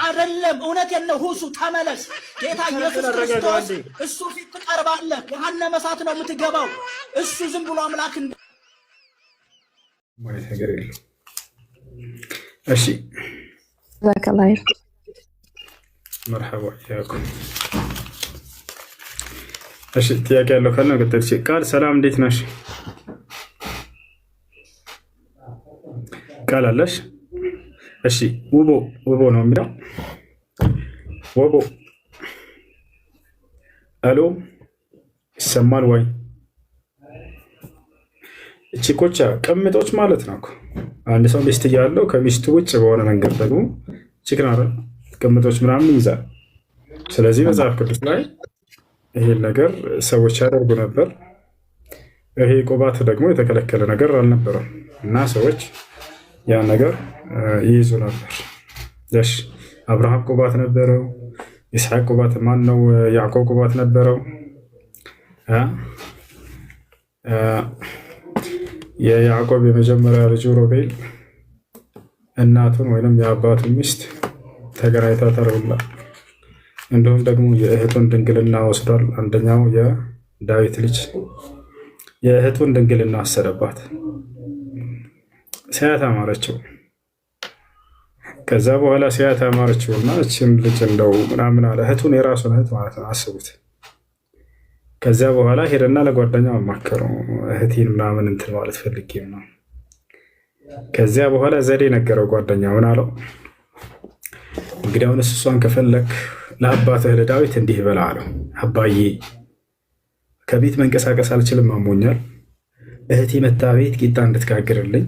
አይደለም እውነቴን ነው። ሁሱ ተመለስ። ጌታ ኢየሱስ ክርስቶስ እሱ ፊት ትቀርባለህ። ገሃነመ እሳት ነው የምትገባው። እሱ ዝም ብሎ አምላክ ማለት ነገር የለም። እሺ ዘከላይ መርሐባ ያኩም። እሺ ጥያቄ ያለው ካለ ከተልሽ ቃል ሰላም እንዴት ነሽ? ቃል አለሽ? እሺ ውቦ ነው የሚለው ውቦ። አሎ ይሰማል ወይ? እቺ ኮቻ ቅምጦች ማለት ነው። አንድ ሰው ሚስት እያለው ከሚስቱ ውጭ በሆነ መንገድ ደግሞ ችግር ቅምጦች ምናምን ይይዛል። ስለዚህ መጽሐፍ ቅዱስ ላይ ይሄን ነገር ሰዎች ያደርጉ ነበር። ይሄ ቁባት ደግሞ የተከለከለ ነገር አልነበረም እና ሰዎች ያን ነገር ይይዙ ነበር። እሺ አብርሃም ቁባት ነበረው። ይስሐቅ ቁባት ማን ነው? ያዕቆብ ቁባት ነበረው። የያዕቆብ የመጀመሪያ ልጁ ሮቤል እናቱን ወይንም የአባቱን ሚስት ተገናኝታ ተርብላ፣ እንዲሁም ደግሞ የእህቱን ድንግልና ወስዷል። አንደኛው የዳዊት ልጅ የእህቱን ድንግልና ወሰደባት፣ ሲያት አማረችው። ከዛ በኋላ ሲያት አማረችው እና እችን ልጅ እንደው ምናምን አለ፣ እህቱን የራሱን እህት ማለት ነው። አስቡት። ከዚያ በኋላ ሄደና ለጓደኛው አማከረው፣ እህቴን ምናምን እንትን ማለት ፈልጌ ነው። ከዚያ በኋላ ዘዴ ነገረው። ጓደኛው ምን አለው? እንግዲህ አሁን እሷን ከፈለክ ለአባትህ ለዳዊት እንዲህ በላ አለው። አባዬ ከቤት መንቀሳቀስ አልችልም፣ አሞኛል። እህቴ መታ ቤት ቂጣ እንድትጋግርልኝ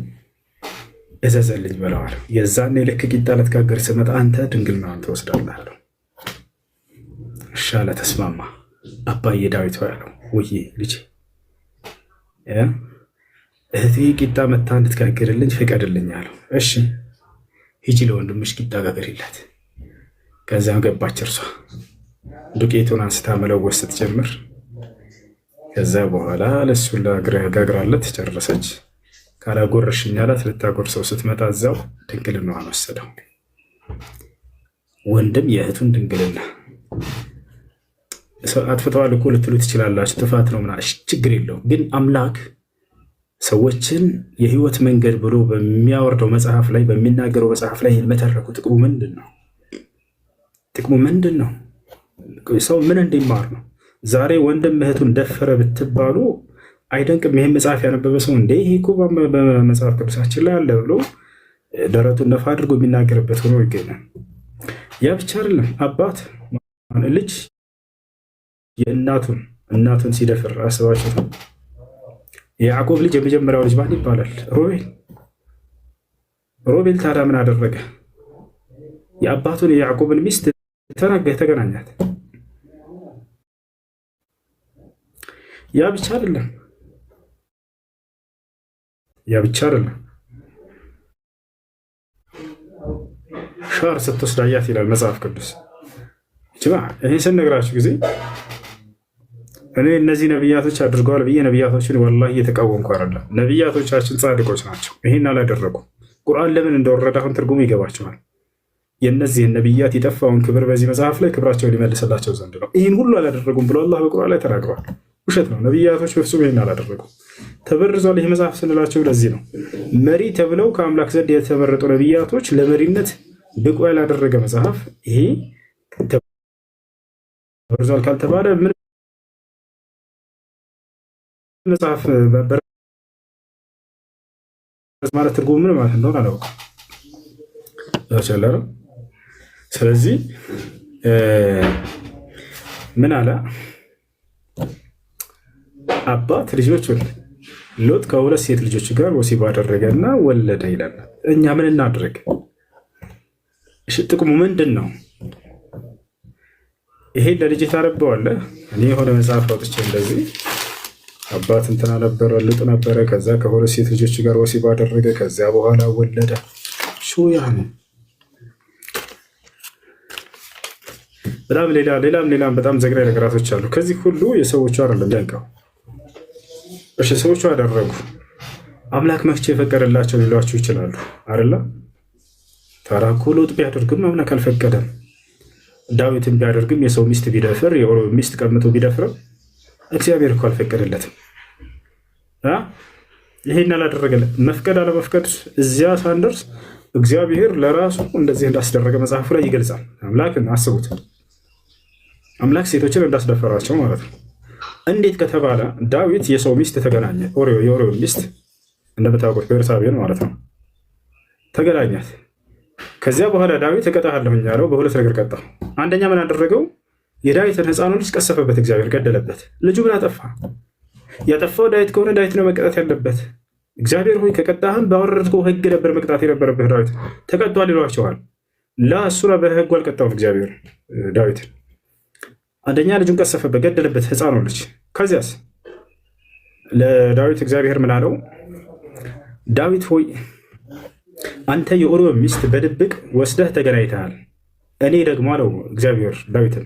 እዘዘልኝ በለዋል። የዛኔ ልክ ቂጣ ልትጋግር ስመጣ አንተ ድንግልናዋን ትወስዳለህ አለው። እሺ አለ፣ ተስማማ። አባዬ ዳዊት ያለው ውይ ልጅ እህቴ ቂጣ መታ እንድትጋግርልኝ ፍቀድልኝ አለው። እሺ ሂጂ ለወንድምሽ ቂጣ ጋግሪላት። ከዚያም ገባች። እርሷ ዱቄቱን አንስታ መለወስ ስትጀምር ከዛ በኋላ ለሱ ጋግራለት ጨረሰች። ካላጎረሽኝ አላት። ልታጎርሰው ስትመጣ እዛው ድንግልናዋን ወሰደው። ወንድም የእህቱን ድንግልና አጥፍተዋል እኮ ልትሉ ትችላላችሁ። ጥፋት ነው ምናምን፣ ችግር የለውም። ግን አምላክ ሰዎችን የህይወት መንገድ ብሎ በሚያወርደው መጽሐፍ ላይ በሚናገረው መጽሐፍ ላይ መተረኩ ጥቅሙ ምንድን ነው? ጥቅሙ ምንድን ነው? ሰው ምን እንዲማር ነው? ዛሬ ወንድም እህቱን ደፈረ ብትባሉ አይደንቅም? ይህም መጽሐፍ ያነበበ ሰው እንደ ይሄ እኮ በመጽሐፍ ቅዱሳችን ላይ አለ ብሎ ደረቱን ነፋ አድርጎ የሚናገርበት ሆኖ ይገኛል። ያ ብቻ አይደለም። አባት ልጅ እናቱን ሲደፍር አስባችሁት? የያዕቆብ ልጅ የመጀመሪያው ልጅ ማን ይባላል? ሮቤል ታዲያ ምን አደረገ? የአባቱን የያዕቆብን ሚስት ተገናኛት። ያ ብቻ አይደለም። ሻር ስትወስድ አያት ይላል መጽሐፍ ቅዱስ። ይህ ስነግራችሁ ጊዜ እኔ እነዚህ ነቢያቶች አድርገዋል ብዬ ነቢያቶችን ወላሂ እየተቃወምኩ አይደለም። ነቢያቶቻችን ጻድቆች ናቸው። ይህን አላደረጉም። ቁርአን ለምን እንደወረደ አሁን ትርጉሙ ይገባቸዋል። የእነዚህን ነቢያት የጠፋውን ክብር በዚህ መጽሐፍ ላይ ክብራቸውን ሊመልስላቸው ዘንድ ነው። ይህን ሁሉ አላደረጉም ብሎ አላህ በቁርአን ላይ ተናግረዋል። ውሸት ነው። ነቢያቶች በፍጹም ይህን አላደረጉም። ተበርዟል ይህ መጽሐፍ ስንላቸው ለዚህ ነው። መሪ ተብለው ከአምላክ ዘንድ የተመረጡ ነቢያቶች ለመሪነት ብቁ ያላደረገ መጽሐፍ ይሄ ተበርዟል ካልተባለ ምን መጽሐፍ ማለት ትርጉሙ ምን ማለት እንደሆነ አላውቅም። ስለዚህ ምን አለ አባት ልጆች ወለደ። ሎጥ ከሁለት ሴት ልጆች ጋር ወሲብ አደረገና ወለደ ይላል። እኛ ምን እናድርግ? እሺ ጥቅሙ ምንድን ነው? ይሄ ለልጅ ታረበዋለህ። እኔ የሆነ መጽሐፍ አውጥቼ እንደዚህ አባት እንትና ነበረ ልጥ ነበረ፣ ከዛ ከሁለት ሴት ልጆች ጋር ወሲብ አደረገ፣ ከዚያ በኋላ ወለደ። ያን በጣም ሌላም በጣም ዘግናኝ ነገራቶች አሉ። ከዚህ ሁሉ የሰዎቹ አይደለም ያንቀው። እሺ ሰዎቹ አደረጉ፣ አምላክ መፍቼ የፈቀደላቸው ሊሏችሁ ይችላሉ አይደለ? ሳራ እኮ ሎጥ ቢያደርግም አምላክ አልፈቀደም። ዳዊትን ቢያደርግም የሰው ሚስት ቢደፍር የኦሮሞ ሚስት ቀምቶ ቢደፍርም እግዚአብሔር እኮ አልፈቀደለትም። ይሄን አላደረገለት። መፍቀድ አለመፍቀድ እዚያ ሳንደርስ እግዚአብሔር ለራሱ እንደዚህ እንዳስደረገ መጽሐፉ ላይ ይገልጻል። አምላክን አስቡት፣ አምላክ ሴቶችን እንዳስደፈራቸው ማለት ነው። እንዴት ከተባለ ዳዊት የሰው ሚስት ተገናኘ። የኦሪዮ ሚስት እንደምታውቁት ቤርሳቤን ማለት ነው ተገናኛት። ከዚያ በኋላ ዳዊት እቀጣለሁኝ ያለው በሁለት ነገር ቀጣ። አንደኛ ምን አደረገው? የዳዊትን ሕፃኑ ልጅ ቀሰፈበት፣ እግዚአብሔር ገደለበት። ልጁ ምን አጠፋ? ያጠፋው ዳዊት ከሆነ ዳዊት ነው መቀጣት ያለበት። እግዚአብሔር ሆይ ከቀጣህም ባወረድከው ሕግ ነበር መቅጣት የነበረብህ። ዳዊት ተቀጧል ይሏቸዋል። እሱን በሕጉ አልቀጣውም እግዚአብሔር ዳዊትን። አንደኛ ልጁን ቀሰፈበት፣ ገደለበት፣ ሕፃኑ ልጅ። ከዚያስ ለዳዊት እግዚአብሔር ምን አለው? ዳዊት ሆይ አንተ የኦሪዮ ሚስት በድብቅ ወስደህ ተገናኝተሃል። እኔ ደግሞ አለው እግዚአብሔር ዳዊትን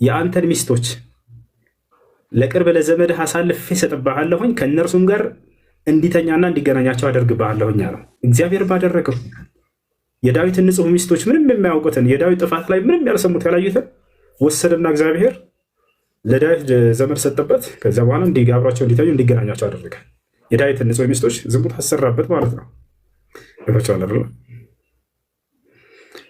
የአንተን ሚስቶች ለቅርብ ለዘመድህ አሳልፌ እሰጥብሃለሁኝ፣ ከእነርሱም ጋር እንዲተኛና እንዲገናኛቸው አደርግብሃለሁኝ አለው። እግዚአብሔር ባደረገው የዳዊትን ንጹሕ ሚስቶች ምንም የማያውቁትን የዳዊት ጥፋት ላይ ምንም ያልሰሙት ያላዩትን ወሰደና እግዚአብሔር ለዳዊት ዘመድ ሰጠበት። ከዚያ በኋላ አብሯቸው እንዲተኙ እንዲገናኛቸው አደረገ። የዳዊትን ንጹሕ ሚስቶች ዝሙት አሰራበት ማለት ነው።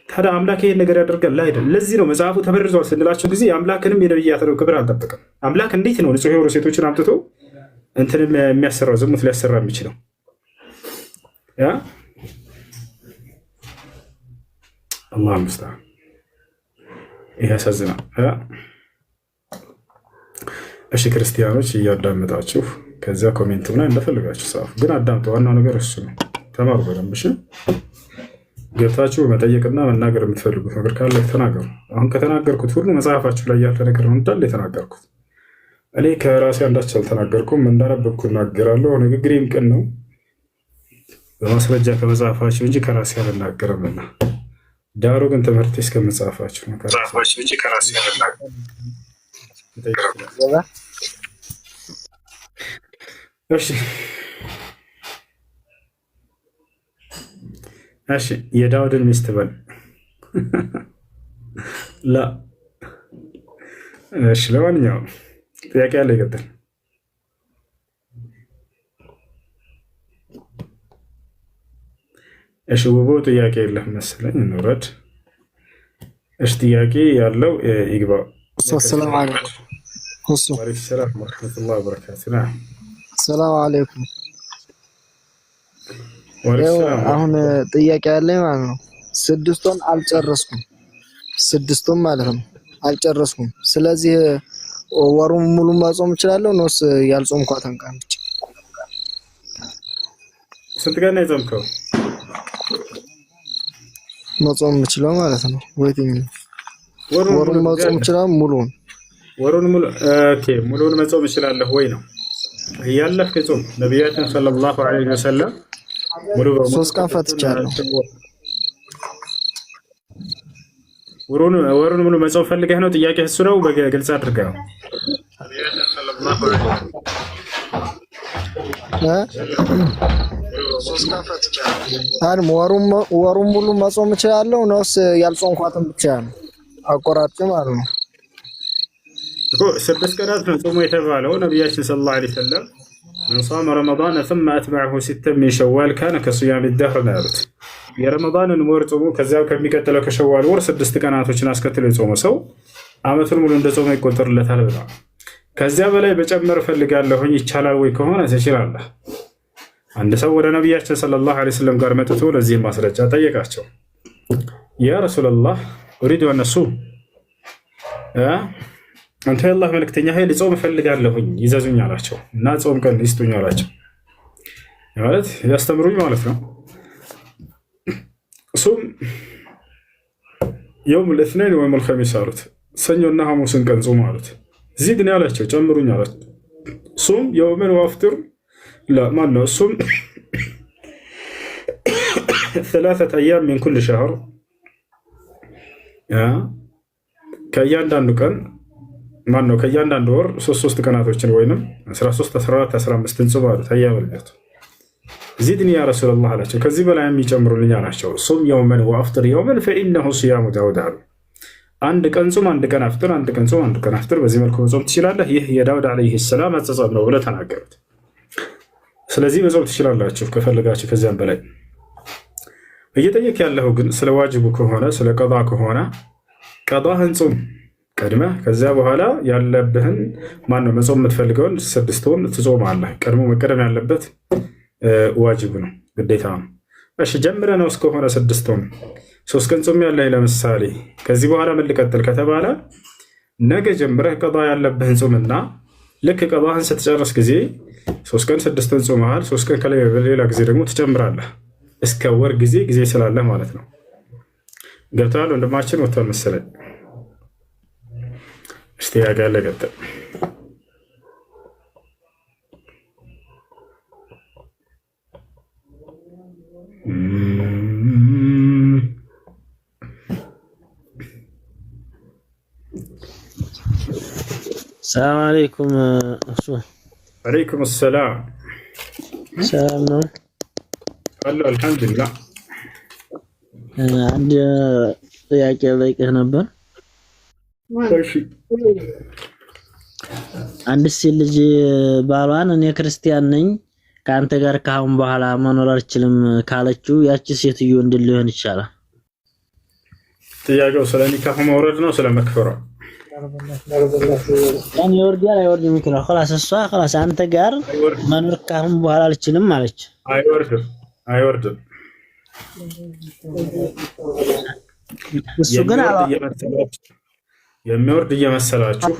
ታዲያ አምላክ ይህን ነገር ያደርጋል አይደል? ለዚህ ነው መጽሐፉ ተበርዟል ስንላቸው ጊዜ የአምላክንም የነቢያትን ክብር አልጠበቅም። አምላክ እንዴት ነው ንጹሕ የሆኑ ሴቶችን አምጥቶ እንትንም የሚያሰራው ዝሙት ሊያሰራ የሚችለው? አላህ ሙስተዓን። ይህ ያሳዝናል። እሺ ክርስቲያኖች እያዳመጣችሁ ከዚያ ኮሜንት ላይ እንደፈልጋችሁ ጻፉ፣ ግን አዳምጡ። ዋናው ነገር እሱ ነው። ተማሩ በደንብ እሺ። ገብታችሁ መጠየቅና መናገር የምትፈልጉት ነገር ካለ ተናገሩ። አሁን ከተናገርኩት ሁሉ መጽሐፋችሁ ላይ ያለ ነገር ነው እንዳለ የተናገርኩት። እኔ ከራሴ አንዳች አልተናገርኩም፣ እንዳነበብኩ እናገራለሁ። ንግግሬም ቅን ነው በማስረጃ ከመጽሐፋችሁ እንጂ ከራሴ አልናገርምና። ዳሩ ግን ትምህርት እስከመጽሐፋችሁ ነው እንጂ ከራሴ አልናገርም። እሺ እሺ የዳውድን ሚስት በል ላ እሺ። ለማንኛውም ጥያቄ ያለ ይቀጥል። እሺ ውቦ ጥያቄ የለህም መሰለኝ፣ እንውረድ። እሺ ጥያቄ ያለው ይግባ። ሰላም አለይኩም። ወአለይኩም ሰላም ወራህመቱላሂ ወበረካቱ። ሰላም አለይኩም። አሁን ጥያቄ ያለኝ ማለት ነው፣ ስድስቱን አልጨረስኩም። ስድስቱን ማለት ነው አልጨረስኩም። ስለዚህ ወሩን ሙሉ መጾም እችላለሁ ነውስ ያልጾምኳትን ቀን ብቻ? ስንት ቀን ነው የጾምከው? መጾም የምችለው ማለት ነው ወይትኝ ወሩን መጾም እችላለሁ? ሙሉውን ወሩን ሙሉ ኦኬ፣ ሙሉውን መጾም እችላለሁ ወይ ነው ያለፍክ ጾም። ነብያችን ሰለላሁ ዐለይሂ ወሰለም ሙሉ በሙሉ 3 ቀን ፈትቻለሁ። ወሩን ሙሉ መጾም ፈልገህ ነው? ጥያቄ እሱ ነው። በግልጽ አድርገው። ወሩን ሙሉ መጾም እችላለሁ ነውስ ያልጾምኳትን ብቻ ነው አቆራጭ ማለት ነው? 6 ቀናት ነው ጾሙ የተባለው። ነብያችን ሰለላሁ ዐለይሂ ወሰለም من صام رمضان ثم أتبعه 6 من شوال كان كصيام الدهر ነው ያሉት። የረመዳንን ወር ጾሙ ከዚያው ከሚቀጥለው ከሸዋል ወር 6 ቀናቶችን አስከትሎ የጾመ ሰው አመቱን ሙሉ እንደጾመ ይቆጠርለታል ብለዋል። ከዚያ በላይ በጨመር ፈልጋለሁኝ ይቻላል ወይ ከሆነ ትችላለህ። አንድ ሰው ወደ ነብያችን ሰለላሁ ዐለይሂ ወሰለም ጋር መጥቶ ለዚህ ማስረጃ ጠየቃቸው። ያ ረሱላህ ኡሪዱ አነሱ አንተ የአላህ መልእክተኛ ሆይ ልጾም እፈልጋለሁኝ ይዘዙኝ አላቸው። እና ጾም ቀን ይስጡኝ አላቸው። ማለት ያስተምሩኝ ማለት ነው። ሱም የውም الاثنين ወይም الخميس አሉት። ሰኞና ሐሙስን ቀን ጾም አሉት። እዚህ ግን ያላቸው ጨምሩኝ አላቸው። ሱም የውመን ወአፍጥር ማን ነው? ሱም 3 أيام من كل شهر ከእያንዳንዱ ቀን ማን ነው ከእያንዳንዱ ወር 3 ቀናቶችን ወይንም 13 14 15 ጾም አሉት። አያመልከቱ ዚድኒ ያ ረሱላህ አላቸው። ከዚህ በላይ የሚጨምሩልኝ አላቸው። ሱም የውመን ወአፍጥር የውመን ፈኢነሁ ሲያሙ ዳውድ አሉ። አንድ ቀን ጾም፣ አንድ ቀን አፍጥር፣ አንድ ቀን ጾም፣ አንድ ቀን አፍጥር። በዚህ መልኩ መጾም ትችላለህ። ይህ የዳውድ ዓለይሂ ሰላም አጸጻፍ ነው ብለው ተናገሩት። ስለዚህ መጾም ትችላላችሁ ከፈለጋችሁ ከዚያም በላይ። እየጠየቅ ያለው ግን ስለ ዋጅቡ ከሆነ ስለ ቀዷ ከሆነ ቀዷህን ጾም ቀድመህ፣ ከዚያ በኋላ ያለብህን ማነው መጾም የምትፈልገውን 6ቱን ትጾማለህ። ቀድሞ መቀደም ያለበት ዋጅቡ ነው፣ ግዴታ ነው። እሺ ጀምረህ ነው እስከሆነ 6ቱን 3 ቀን ጾም ያለህ ለምሳሌ፣ ከዚህ በኋላ ምን ልቀጥል ከተባለ ነገ ጀምረህ ቀዷ ያለብህን ጾምና ልክ ቀዷህን ስትጨርስ ጊዜ 3 ቀን 6ቱን ጾመሃል። 3 ቀን ከሌላ ጊዜ ደግሞ ትጨምራለህ። እስከ ወር ጊዜ ስላለ ማለት ነው። ገብተዋል? ወንድማችን ወጥቷል መሰለኝ። እስቲ ያጋለ ቀጥል። ሰላም አለይኩም። እሱ ወአለይኩም ሰላም። ሰላም ነው አሉ። አልሐምዱሊላህ። አንድ ጥያቄ ልጠይቅህ ነበር። እሺ። አንድ ሴት ልጅ ባሏን እኔ ክርስቲያን ነኝ ከአንተ ጋር ከአሁን በኋላ መኖር አልችልም ካለችው ያቺ ሴትዮ እንዴት ሊሆን ይችላል? ጥያቄው ስለ ኒካህ መውረድ ነው ስለ መክፈሯ? ያን ይወርዳል አይወርድም ይችላል። خلاص እሷ خلاص አንተ ጋር መኖር ከአሁን በኋላ አልችልም አለች። አይወርድም። እሱ ግን የሚወርድ እየመሰላችሁ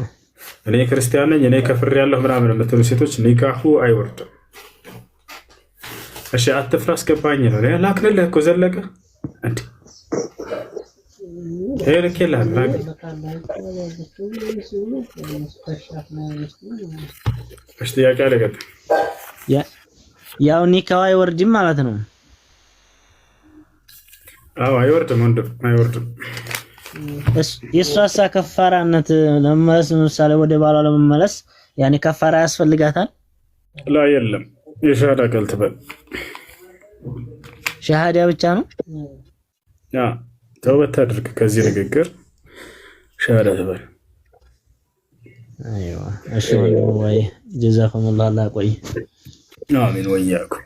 እኔ ክርስቲያን ነኝ እኔ ከፍሬያለሁ ምናምን የምትሉ ሴቶች ኒካሁ አይወርድም። እሺ አትፍራ አስገባኝ ነው ላክልልህ እኮ ዘለቀ እንዴ ሄልክ ይላል። እሺ ጥያቄ አለ ገጥ ያው ኒካው አይወርድም ማለት ነው? አዎ አይወርድም፣ ወንድም አይወርድም። የሷሳ ከፋራነት ለመመለስ ምሳሌ ወደ ባሏ ለመመለስ ያኔ ከፋራ ያስፈልጋታል? ላ የለም፣ የሻሃዳ ቃል ትበል። ሻሃዳ ብቻ ነው? ያ ተውበት አድርግ ከዚህ ንግግር ሻሃዳ ትበል። አይዋ እሺ ወይ ጀዛኩሙላህ አላህ ቆይ። አሚን ወያኩም።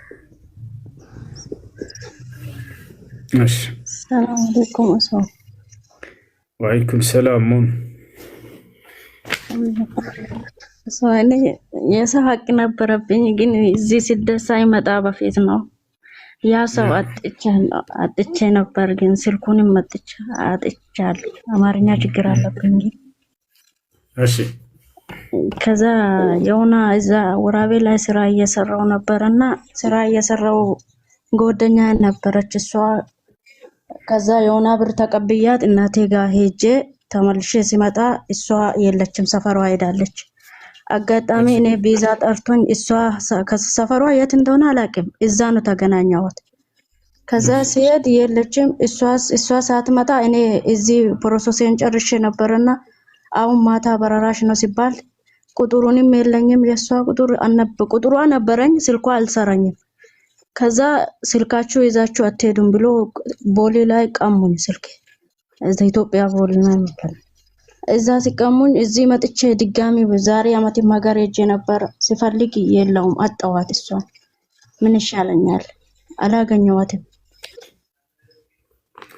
እሺ ሰላም አለይኩም። አሰላም ወአለይኩም ሰላም። ምን ሰዋኔ የሰው ሀቅ ነበረብኝ፣ ግን እዚህ ስደት ሳይመጣ በፊት ነው ያ ሰው አጥቼ ነበር፣ ግን ስልኩንም አጥቻለሁ። አማርኛ ችግር አለብኝ። እሺ ከዛ የሆነ እዛ ወራቤ ላይ ስራ እየሰራው ነበርና ስራ እየሰራው ጎደኛ ነበረች እሷ። ከዛ የሆነ ብር ተቀብያት እናቴ ጋር ሄጄ ተመልሼ ሲመጣ እሷ የለችም፣ ሰፈሯ ሄዳለች። አጋጣሚ እኔ ቪዛ ጠርቶኝ እሷ ከሰፈሯ የት እንደሆነ አላውቅም፣ እዛ ነው ተገናኘሁት። ከዛ ሲሄድ የለችም። እሷ ሳትመጣ እኔ እዚህ ፕሮሰሴን ጨርሼ ነበርና አሁን ማታ በረራሽ ነው ሲባል ቁጥሩንም የለኝም። የሷ ቁጥሯ ነበረኝ፣ ስልኳ አልሰራኝም። ከዛ ስልካችሁ ይዛችሁ አትሄዱም ብሎ ቦሌ ላይ ቀሙኝ። ስልክ እዛ ኢትዮጵያ ቦሌ ነው የሚባል እዛ ሲቀሙኝ እዚህ መጥቼ ድጋሚ ዛሬ አመት ማጋር ሄጄ ነበር ሲፈልግ የለውም፣ አጣዋት። እሷ ምን ይሻለኛል? አላገኘዋትም።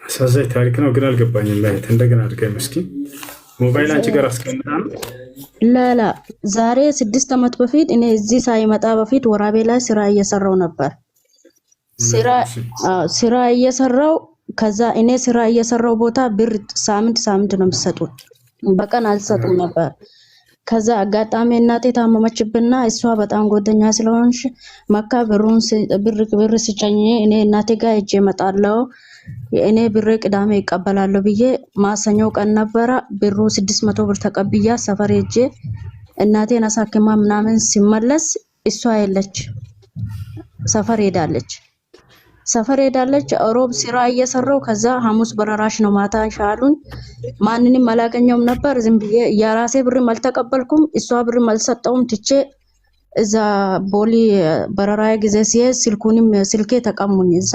አሳዛኝ ታሪክ ነው፣ ግን አልገባኝም። ማለት እንደገና አድርገኝ እስኪ። ሞባይል አንቺ ጋር አስቀምጣ ነው? ላላ ዛሬ 6 አመት በፊት እኔ እዚህ ሳይመጣ በፊት ወራቤ ላይ ስራ እየሰራው ነበር። ስራ እየሰራው ከዛ እኔ ስራ እየሰራው ቦታ ብር ሳምንት ነው የሚሰጡት፣ በቀን አልሰጡም ነበር። ከዛ አጋጣሚ እናቴ ታመመችብና እሷ በጣም ጎደኛ ስለሆነች መካ ብር ስጨኝ እኔ እናቴ ጋር ሄጄ እመጣለሁ፣ እኔ ብር ቅዳሜ ይቀበላለሁ ብዬ ማሰኞው ቀን ነበረ ብሩ 600 ብር ተቀብያ ሰፈር ሄጄ እናቴን አሳክማ ምናምን ሲመለስ እሷ የለች፣ ሰፈር ሄዳለች። ሮብ ስራ እየሰራው ከዛ ሐሙስ በረራሽ ነው ማታ ሻሉኝ። ማንንም አላገኘውም ነበር። ዝም ብዬ የራሴ ብርም አልተቀበልኩም፣ እሷ ብርም አልሰጠውም። ትቼ እዛ ቦሊ በረራዬ ጊዜ ሲሄድ ስልኬ ተቀሙኝ እዛ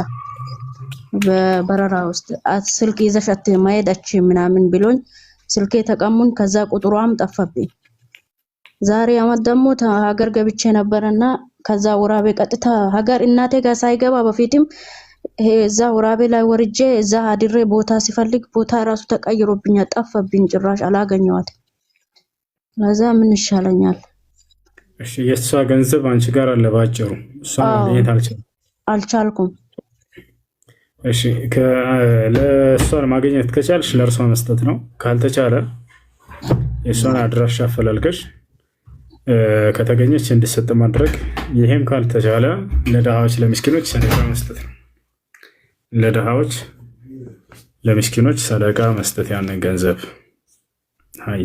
በበረራ ውስጥ ስልክ ይዘሻት ማይዳች ምናምን ብሎኝ ስልኬ ተቀሙኝ። ከዛ ቁጥሯም ጠፋብኝ። ዛሬ አመት ደግሞ ሀገር ገብቼ ነበርና ከዛ ወራቤ ቀጥታ ሀገር እናቴ ጋር ሳይገባ በፊትም እዛ ወራቤ ላይ ወርጄ እዛ አድሬ ቦታ ሲፈልግ ቦታ ራሱ ተቀይሮብኛል፣ ጠፋብኝ፣ ጭራሽ አላገኘዋት። ለዛ ምን ይሻለኛል? እሺ የሷ ገንዘብ አንቺ ጋር አለ ባጭሩ፣ እሷ ማግኘት አልቻልኩም። እሺ ለሷ ማግኘት ከቻልሽ ለእርሷ መስጠት ነው። ካልተቻለ የሷን አድራሻ አፈላልገሽ ከተገኘች እንድትሰጥ ማድረግ። ይሄም ካልተቻለ ለድሃዎች ለምስኪኖች ሰደቃ መስጠት ነው። ለድሃዎች ለምስኪኖች ሰደቃ መስጠት ያንን ገንዘብ አይ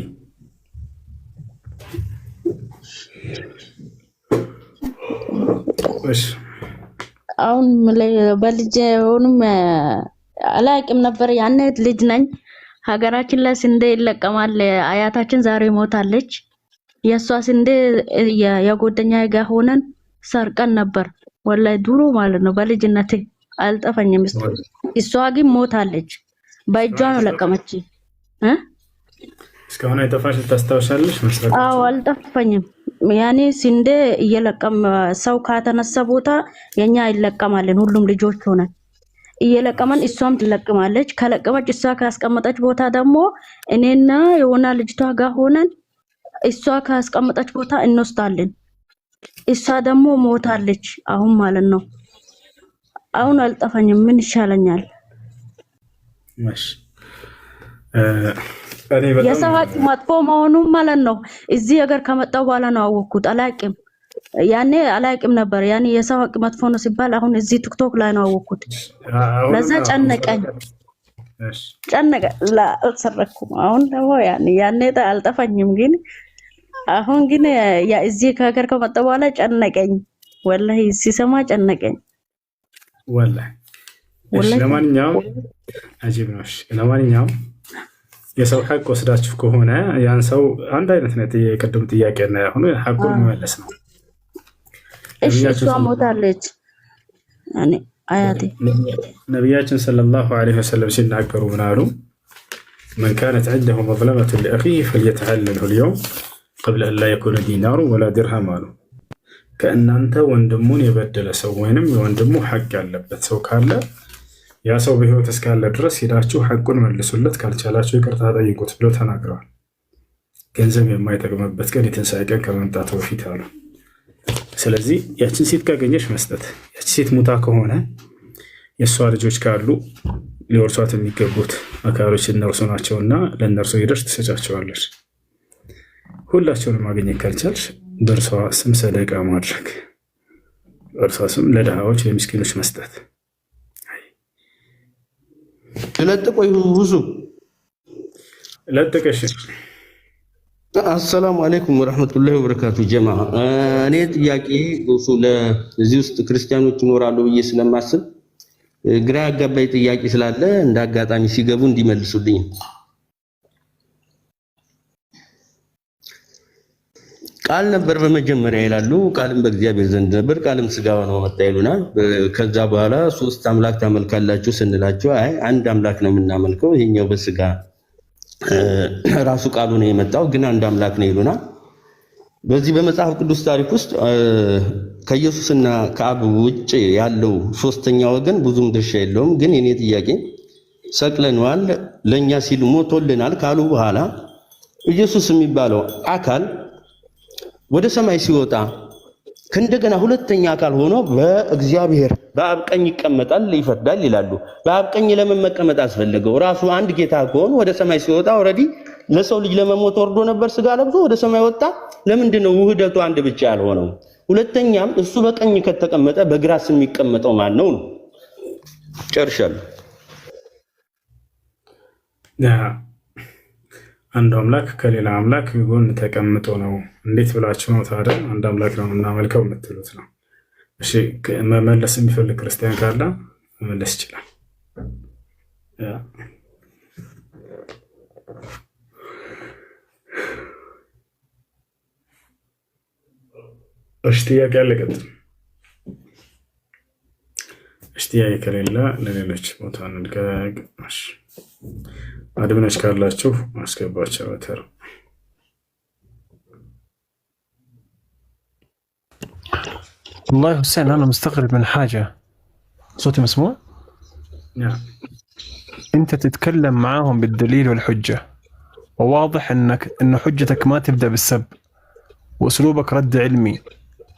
እሺ አሁን በልጄ ሆኖም አላቅም ነበር። ያኔ ልጅ ነኝ። ሀገራችን ላይ ስንዴ ይለቀማል። አያታችን ዛሬ ሞታለች። የሷ ስንዴ የጓደኛዬ ጋር ሆነን ሰርቀን ነበር። ወላሂ ድሮ ማለት ነው በልጅነቴ አልጠፈኝም። እሷ ግን ሞታለች። በእጇ ነው ለቀመች። እስካሁን አይጠፋሽ? ታስታውሻለሽ? መስራት አዎ አልጠፈኝም። ያኔ ስንዴ እየለቀም ሰው ካተነሳ ቦታ የኛ ይለቀማልን ሁሉም ልጆች ሆነን እየለቀመን እሷም ትለቅማለች። ከለቀመች እሷ ካስቀመጠች ቦታ ደግሞ እኔና የሆነ ልጅቷ ጋር ሆነን እሷ ካስቀመጠች ቦታ እንወስዳለን። እሷ ደግሞ ሞታለች አሁን ማለት ነው። አሁን አልጠፈኝም። ምን ይሻለኛል? ማሽ የሰው ሀቅ መጥፎ መሆኑን ማለት ነው እዚህ ሀገር ከመጣሁ በኋላ ነው አወቅኩት። አላቅም ያኔ አላቅም ነበር። ያኔ የሰው ሀቅ መጥፎ ነው ሲባል አሁን እዚህ ቲክቶክ ላይ ነው አወቅኩት። ለዛ ጨነቀኝ። አልሰረኩም። አሁን ደግሞ ያኔ አልጠፈኝም። ግን አሁን ግን እዚህ ከሀገር ከመጣሁ በኋላ ጨነቀኝ። ወላሂ ሲሰማ ጨነቀኝ። ወላሂ ለማንኛውም አጂብ ነው። ለማንኛውም የሰው ሐቅ ወስዳችሁ ከሆነ ያን ሰው አንድ አይነት ነው። የቀደም ጥያቄ እና ያሁኑ ሐቁን መመለስ ነው። እሺ እሷ ሞታለች። አያቴ ነቢያችን ሰለላሁ ዐለይሂ ወሰለም ሲናገሩ ምን አሉ? መን ካነት ዐንደሁ መዝለመቱ ሊአኺህ ፈልየተሐለልሁ ልየውም ቀብለ አን ላ የኩነ ዲናሩ ወላ ድርሃም አሉ። ከእናንተ ወንድሙን የበደለ ሰው ወይንም የወንድሙ ሐቅ ያለበት ሰው ካለ ያ ሰው በህይወት እስካለ ድረስ ሄዳችሁ ሐቁን መልሱለት፣ ካልቻላችሁ ይቅርታ ጠይቁት ብለው ተናግረዋል። ገንዘብ የማይጠቅምበት ቀን የትንሣኤ ቀን ከመምጣቱ በፊት አሉ። ስለዚህ ያችን ሴት ካገኘሽ መስጠት። ያቺ ሴት ሙታ ከሆነ የእሷ ልጆች ካሉ ሊወርሷት የሚገቡት አካሎች እነርሱ ናቸውና ለእነርሱ ሄደሽ ትሰጫቸዋለች። ሁላቸውንም ማግኘት ካልቻልሽ በእርሷ ስም ሰደቃ ማድረግ፣ በእርሷ ስም ለድሃዎች ለምስኪኖች መስጠት። ለጥቆ ይሁሱ ለጥቀሽ። አሰላሙ አለይኩም ወራህመቱላሂ ወበረካቱ። ጀማ እኔ ጥያቄ ለዚህ ውስጥ ክርስቲያኖች ይኖራሉ ብዬ ስለማስብ ግራ ያጋባኝ ጥያቄ ስላለ እንደ አጋጣሚ ሲገቡ እንዲመልሱልኝ። ቃል ነበር በመጀመሪያ ይላሉ። ቃልም በእግዚአብሔር ዘንድ ነበር፣ ቃልም ስጋ ሆኖ መጣ ይሉናል። ከዛ በኋላ ሶስት አምላክ ታመልካላችሁ ስንላቸው አይ አንድ አምላክ ነው የምናመልከው፣ ይሄኛው በስጋ ራሱ ቃሉ ነው የመጣው፣ ግን አንድ አምላክ ነው ይሉናል። በዚህ በመጽሐፍ ቅዱስ ታሪክ ውስጥ ከኢየሱስና ከአብ ውጭ ያለው ሶስተኛ ወገን ብዙም ድርሻ የለውም። ግን የኔ ጥያቄ ሰቅለነዋል፣ ለኛ ሲል ሞቶልናል ካሉ በኋላ ኢየሱስ የሚባለው አካል ወደ ሰማይ ሲወጣ ከእንደገና ሁለተኛ አካል ሆኖ በእግዚአብሔር በአብ ቀኝ ይቀመጣል፣ ይፈርዳል ይላሉ። በአብ ቀኝ ለምን መቀመጥ አስፈለገው? ራሱ አንድ ጌታ ከሆነ ወደ ሰማይ ሲወጣ ኦልሬዲ ለሰው ልጅ ለመሞት ወርዶ ነበር፣ ስጋ ለብሶ ወደ ሰማይ ወጣ። ለምንድን ነው ውህደቱ አንድ ብቻ ያልሆነው? ሁለተኛም እሱ በቀኝ ከተቀመጠ በግራስ የሚቀመጠው ማን ነው? ጨርሻለሁ። አንድ አምላክ ከሌላ አምላክ ጎን ተቀምጦ ነው። እንዴት ብላችሁ ነው ታዲያ አንድ አምላክ ነው እናመልከው የምትሉት ነው? እሺ መመለስ የሚፈልግ ክርስቲያን ካለ መመለስ ይችላል። ጥያቄ አለ? ቀጥል። ጥያቄ ከሌለ ለሌሎች ቦታ እንልቀቅ። አድምነች ካላችሁ አስገባቸው። ተር والله حسين أنا مستغرب من حاجة. صوتي مسموع؟ نعم. أنت تتكلم معاهم بالدليل والحجة، وواضح إنه حجتك ما تبدأ بالسب، وأسلوبك رد علمي،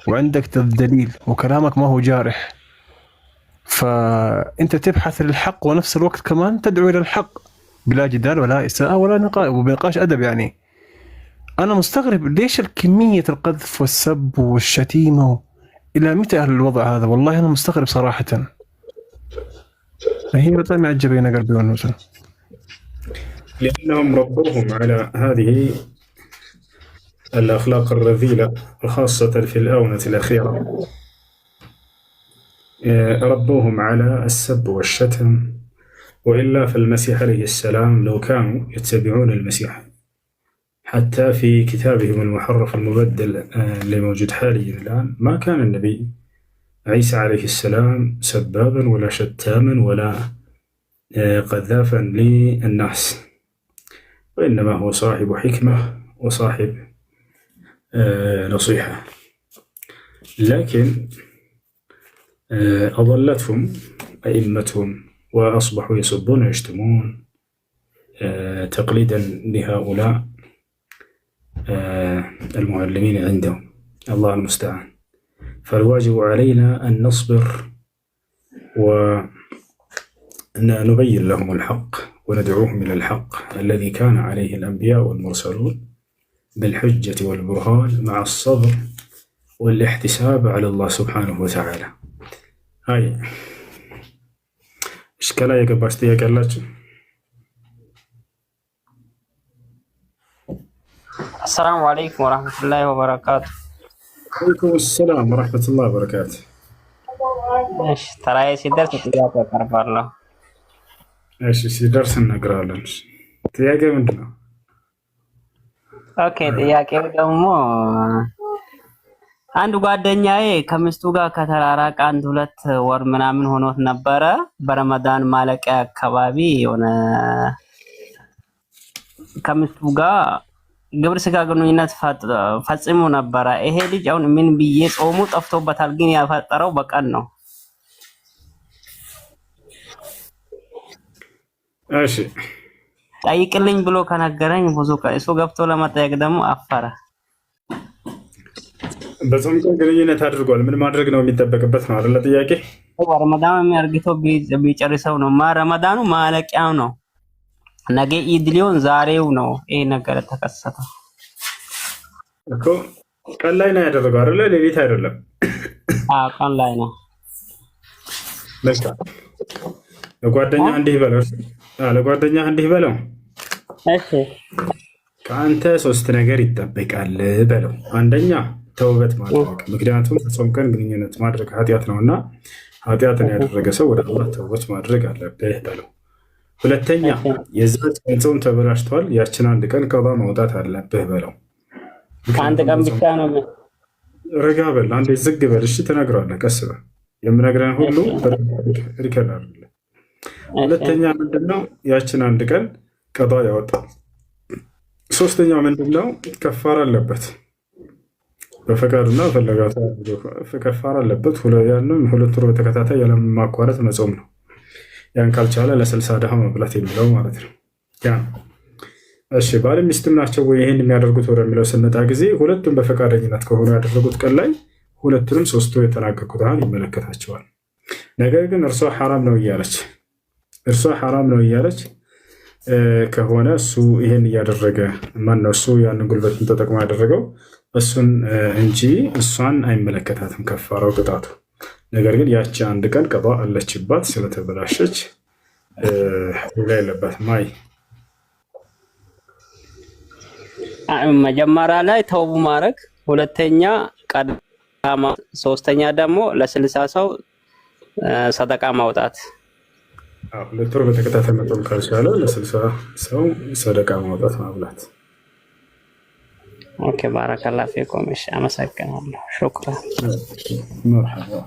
وعندك دليل، وكلامك ما هو جارح. فأنت تبحث للحق ونفس الوقت كمان تدعو إلى الحق بلا جدال ولا إساءة ولا وبنقاش أدب. يعني أنا مستغرب ليش الكمية القذف والسب والشتيمة إلى متى أهل الوضع هذا؟ والله أنا مستغرب صراحة. هي بطل معجبين قلبي والنوسة، لأنهم ربوهم على هذه الأخلاق الرذيلة، خاصة في الآونة الأخيرة. ربوهم على السب والشتم، وإلا فالمسيح عليه السلام لو كانوا يتبعون المسيح حتى في كتابهم المحرف المبدل اللي موجود حاليا الآن، ما كان النبي عيسى عليه السلام سبابا ولا شتاما ولا قذافا للناس، وإنما هو صاحب حكمة وصاحب نصيحة. لكن أضلتهم أئمتهم وأصبحوا يسبون ويشتمون تقليدا لهؤلاء المعلمين عندهم. الله المستعان. فالواجب علينا أن نصبر ونبين لهم الحق وندعوهم إلى الحق الذي كان عليه الأنبياء والمرسلون بالحجة والبرهان مع الصبر والاحتساب على الله سبحانه وتعالى. هاي إشكالية يقباش تيجي كلاش. السلام عليكم ورحمة الله وبركاته. وعليكم السلام ورحمة الله وبركاته. ايش ترى ሲደርስ ጥያቄ አቀርባለሁ። እሺ ሲደርስ እናገራለን። ጥያቄ ምንድን ነው? ኦኬ ጥያቄው ደግሞ አንድ ጓደኛዬ ከሚስቱ ጋር ከተራራቀ 1-2 ወር ምናምን ሆኖት ነበረ። በረመዳን ማለቂያ አካባቢ የሆነ ከሚስቱ ጋር ግብረ ስጋ ግንኙነት ፈጽሞ ነበረ። ይሄ ልጅ አሁን ምን ብዬ ጾሙ ጠፍቶበታል፣ ግን ያፈጠረው በቀን ነው። እሺ ጠይቅልኝ ብሎ ከነገረኝ ብዙ እሱ ገብቶ ለመጠየቅ ደግሞ አፈረ። በጾም ቀን ግንኙነት አድርጓል። ምን ማድረግ ነው የሚጠበቅበት ነው አይደል? ጥያቄ ረመዳን የሚያርግቶ ቢጨርሰው ነው። ረመዳኑ ማለቂያው ነው። ነገ ኢድ ሊሆን ዛሬው ነው ይሄ ነገር ተከሰተው እኮ። ቀን ላይ ነው ያደረገው አይደለ? ሌሊት አይደለም። ቀን ላይ ነው። መልካም። ለጓደኛ እንዲህ በለው። ለጓደኛ እንዲህ በለው። እሺ ከአንተ 3 ነገር ይጠበቃል በለው። አንደኛ ተውበት ማድረግ፣ ምክንያቱም በጾም ቀን ግንኙነት ማድረግ ኃጢአት ነውና ኃጢአትን ያደረገ ሰው ወደ አላህ ተውበት ማድረግ አለበት በለው። ሁለተኛ የዛች ቀን ጾም ተበላሽቷል፣ ያችን አንድ ቀን ቀዷ ማውጣት አለብህ በለው። ከአንድ ቀን ብቻ ነው። ረጋ በል አንዴ፣ ዝግ በል እሺ። ትነግረዋለህ ቀስ በል። የምነግረን ሁሉ ሪከርድ አድርግ። ሁለተኛ ምንድነው? ያችን አንድ ቀን ቀዷ ያወጣል። ሶስተኛው ምንድነው? ከፋራ አለበት። በፈቃዱና ፈለጋታ ከፋራ አለበት። ያንም 2 ወር በተከታታይ ያለማቋረጥ መጾም ነው። ያን ካልቻለ ለ60 ድሃ መብላት የሚለው ማለት ነው። ያ እሺ፣ ባል ሚስትም ናቸው ወይ ይሄን የሚያደርጉት ወደሚለው ስንመጣ ጊዜ ሁለቱም በፈቃደኝነት ከሆኑ ያደረጉት ቀን ላይ ሁለቱንም 3 የተናገርኩት ይመለከታቸዋል። ነገር ግን እርሷ ሐራም ነው እያለች ከሆነ እሱ ይሄን እያደረገ ማነው እሱ ያንን ጉልበትን ተጠቅሞ ያደረገው እሱን እንጂ እሷን አይመለከታትም ከፋራው ቅጣቱ። ነገር ግን ያቺ አንድ ቀን ቀዷ አለችባት ስለተበላሸች ሌላ የለባትም። መጀመሪያ ላይ ተውቡ ማድረግ፣ ሁለተኛ ቀዳማ፣ ሶስተኛ ደግሞ ለ60 ሰው ሰደቃ ማውጣት። 2 ወር በተከታታይ መጾም ካልቻለ ለ60 ሰው ሰደቃ ማውጣት ማብላት። ኦኬ ባረከላሁ ፊኩም። እሺ አመሰግናለሁ። ሹክራን። مرحبا